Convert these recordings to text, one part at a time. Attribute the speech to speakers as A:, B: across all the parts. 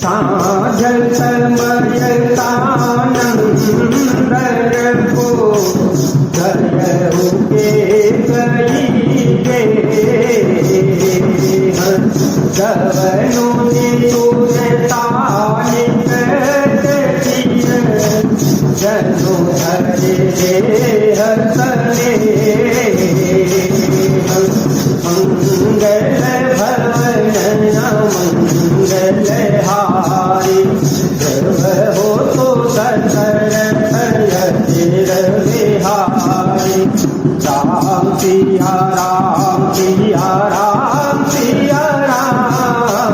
A: साझल समय तानंदर को गयहु के गई गे गवनु नितुर तानिक जनु धरे हसने मंगल भवन मंगल हारी जब हो तो दशरथ विहारी राम सिया राम सिया राम सिया राम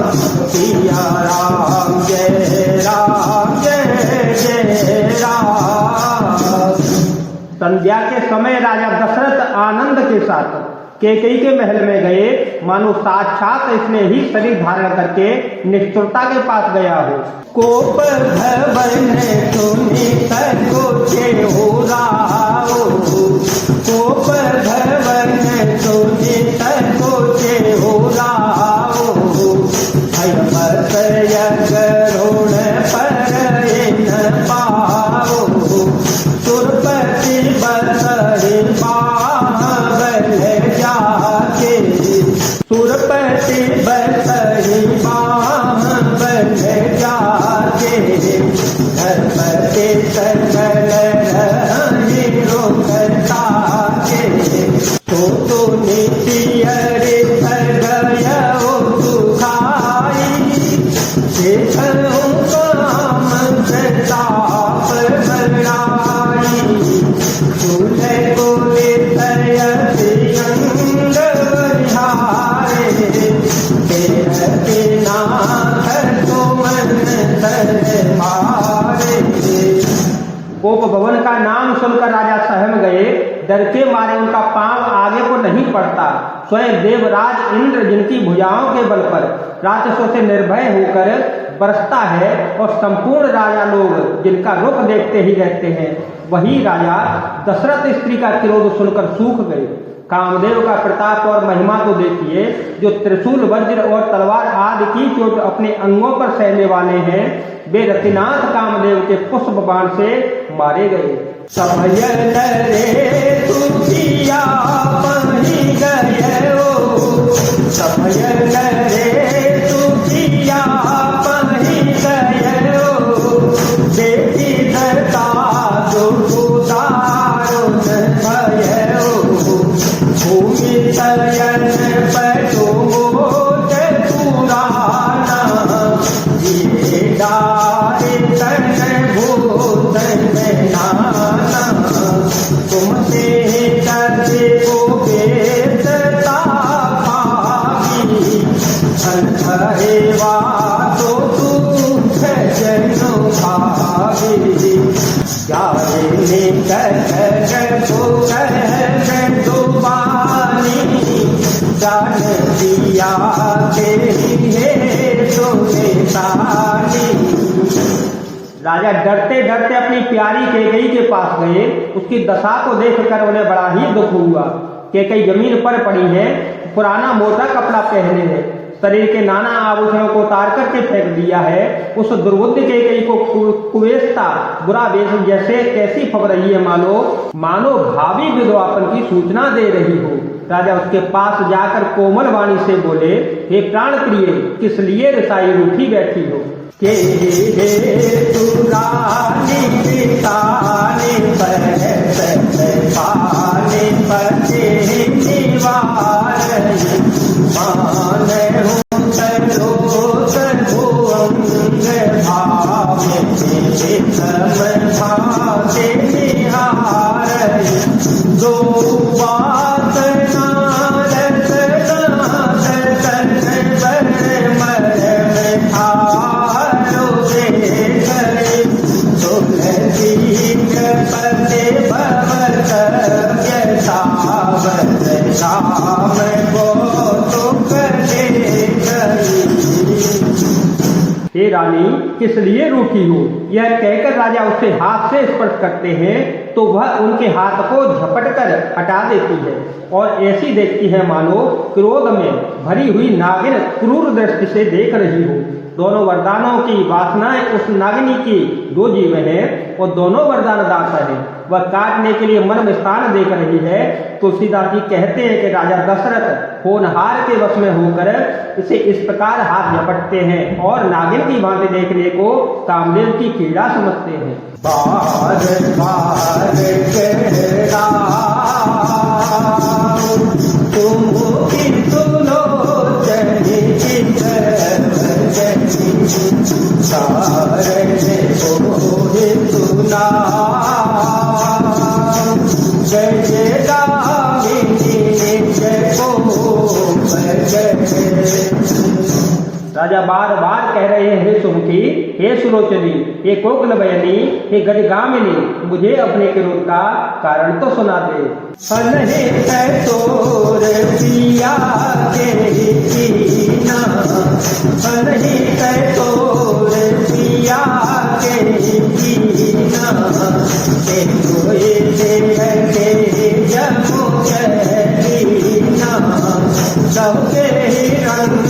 A: सिया राम जय राम। संध्या के समय राजा दशरथ आनंद के साथ कैकेयी के महल में गए, मानो साक्षात इसने ही शरीर धारण करके निष्ठुरता के पास गया हो। कोप भवन सुनी सकोचे हो राओ, कोप भवन सुनी सकोचे हो राओ, भयमत यगरुण पर न पाओ, सुरपति बसहि पावल जाके, सुरपति बसहि पावल जाके, धर्मते सकल निरोधता के, तो नीति अरे गयो दुखाई, देखूं काम प्रताप बड़ाई, चूल्हे को लेते अंग बलिहारे, तेरते नाथ को मन तर मारे। गोप भवन का नाम सुनकर राजा सहम गए, डर के मारे उनका पांव आगे को नहीं पड़ता। स्वयं देवराज इंद्र जिनकी भुजाओं के बल पर राक्षसों से निर्भय होकर बरसता है और संपूर्ण राजा लोग जिनका रुख देखते ही रहते हैं, वही राजा दशरथ स्त्री का क्रोध सुनकर सूख गए। कामदेव का प्रताप और महिमा तो देखिए, जो त्रिशूल वज्र और तलवार आदि की चोट अपने अंगों पर सहने वाले हैं, वे रतिनाथ कामदेव के पुष्प बाण से मारे गए। समय रे तुझिया पही गयो, समय रे तुझिया पही गयो, बेटी धरता दुर्दारुण भयो, भूमि तयन पटो पुराना, ये डारे तन भूतन नाना, तुमसे करते को बेचता भागी, धरेवा तो तू जनो भागी, जाने कह दुबानी, जान दिया राजा डरते डरते अपनी प्यारी कैकेयी के पास गए। उसकी दशा को देखकर उन्हें बड़ा ही दुख हुआ। कैकेयी जमीन पर पड़ी है, पुराना मोटा कपड़ा पहने है, शरीर के नाना आभूषणों को उतार करके फेंक दिया है। उस दुर्बुद्ध कैकेयी को कुवेश्ता बुरा वेश जैसे कैसी फब रही है, मानो भावी विधवापन की सूचना दे रही हो। राजा उसके पास जाकर कोमल वाणी से बोले, हे प्राण प्रिय, किस लिए रसाई रूठी बैठी हो? के तुरानी पितानी पर पानी पते निवार, मान हूँ सरोज भुवंग भाव, समझाते निहार, दो बात नारद नाथ तन बर मर ठारो देख, तुलसी पते भवत यथावत शाम को तुक देख। हे रानी, किस लिए रूठी हो? यह कहकर राजा उससे हाथ से स्पर्श करते हैं तो वह उनके हाथ को झपट कर हटा देती है और ऐसी देखती है मानो क्रोध में भरी हुई नागिन क्रूर दृष्टि से देख रही हो। दोनों वरदानों की वासनाएं उस नागिनी की दो जीव हैं और दोनों वरदान दाता है। वह काटने के लिए मन में स्थान देख रही है। तुलसीदास जी कहते हैं कि राजा दशरथ होनहार के वश में होकर इसे इस प्रकार हाथ झपटते हैं और नागिन की भांति देखने को कामदेव की क्रीड़ा समझते हैं। बार बार कहरा तुम की सुनो जनी सारे बोले सुना जय जय दामिनी जय राजा बार बार कह रहे हैं, हे सुमुखी, हे सुलोचनी, हे कोकिल बयनी, हे गजगामिनी, मुझे अपने क्रोध का कारण तो सुना दे। अनहे तोर पिया के कीना, अनहे तोर पिया के कीना, के कोई के जमो कीना, सबके रंग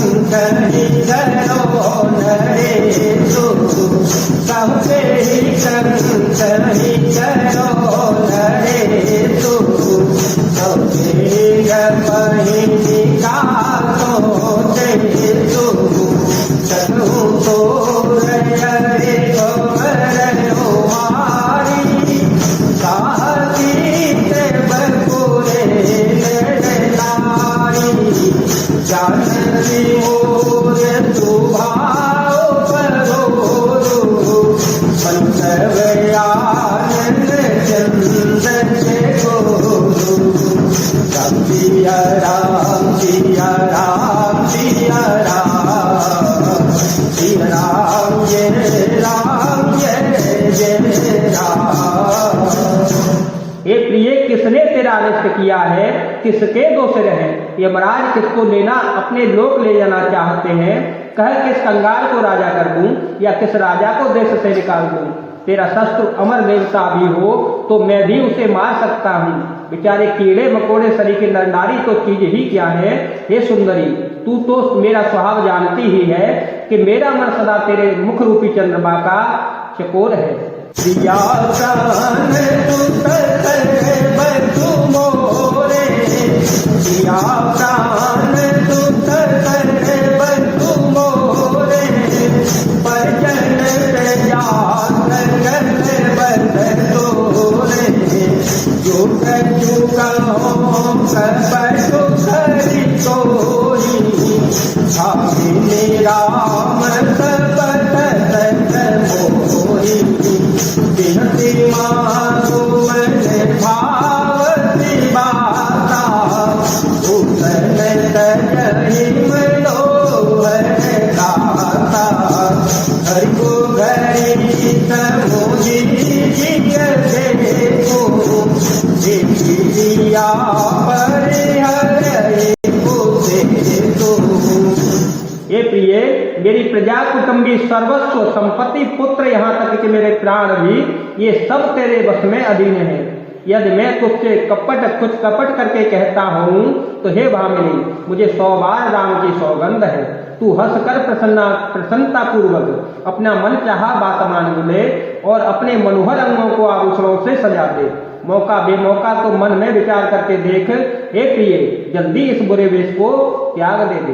A: करो नरे तो, सबके रंग करो नरे तो, सबके गपहि का तो दे तो, सकूं तो रे तो रो मारी, साहसी ते बकुरे नारी, जानती मोर तू भाव परोरू, पंचवयानंद चंदन के गोरू, सिया राम सिया राम सिया राम, सिया राम जय राम जय जय राम। हे प्रिय, किसने तेरा अनिष्ट किया है, किसके दोष रहे? यमराज किसको लेना अपने लोक ले जाना चाहते हैं? कह किस कंगाल को राजा कर दूं या किस राजा को देश से निकाल दूं? तेरा शस्त्र अमर देवता भी हो तो मैं भी उसे मार सकता हूँ। बेचारे कीड़े मकोड़े सरीखे नारी तो चीज ही क्या है। हे सुंदरी, तू तो मेरा स्वभाव जानती ही है कि मेरा मन सदा तेरे मुख रूपी चंद्रमा का चकोर है। प्रिया प्राण तू मोरे, प्रिया प्राण तू मोरे, परजन तोरे, जो मेरा बिनती मानो मन भावती बाता, उतन तजहि मनोहर गाता, हरि को घरी समुझी जिय देखो, जिया परिहर को। ये प्रिय, मेरी प्रजा कुटुंबी सर्वस्व संपत्ति पुत्र यहाँ तक कि मेरे प्राण भी ये सब तेरे वश में अधीन है। यदि मैं तुझसे कुछ कपट करके कहता हूँ तो हे भामिनी, मुझे 100 बार राम की सौगंध है। तू हंसकर प्रसन्नता पूर्वक अपना मन चाहा बात मान ले और अपने मनोहर अंगों को आभूषणों से सजा दे। मौका बेमौका तो मन में विचार करके देख। हे प्रिय, जल्दी इस बुरे वेश को त्याग दे दे।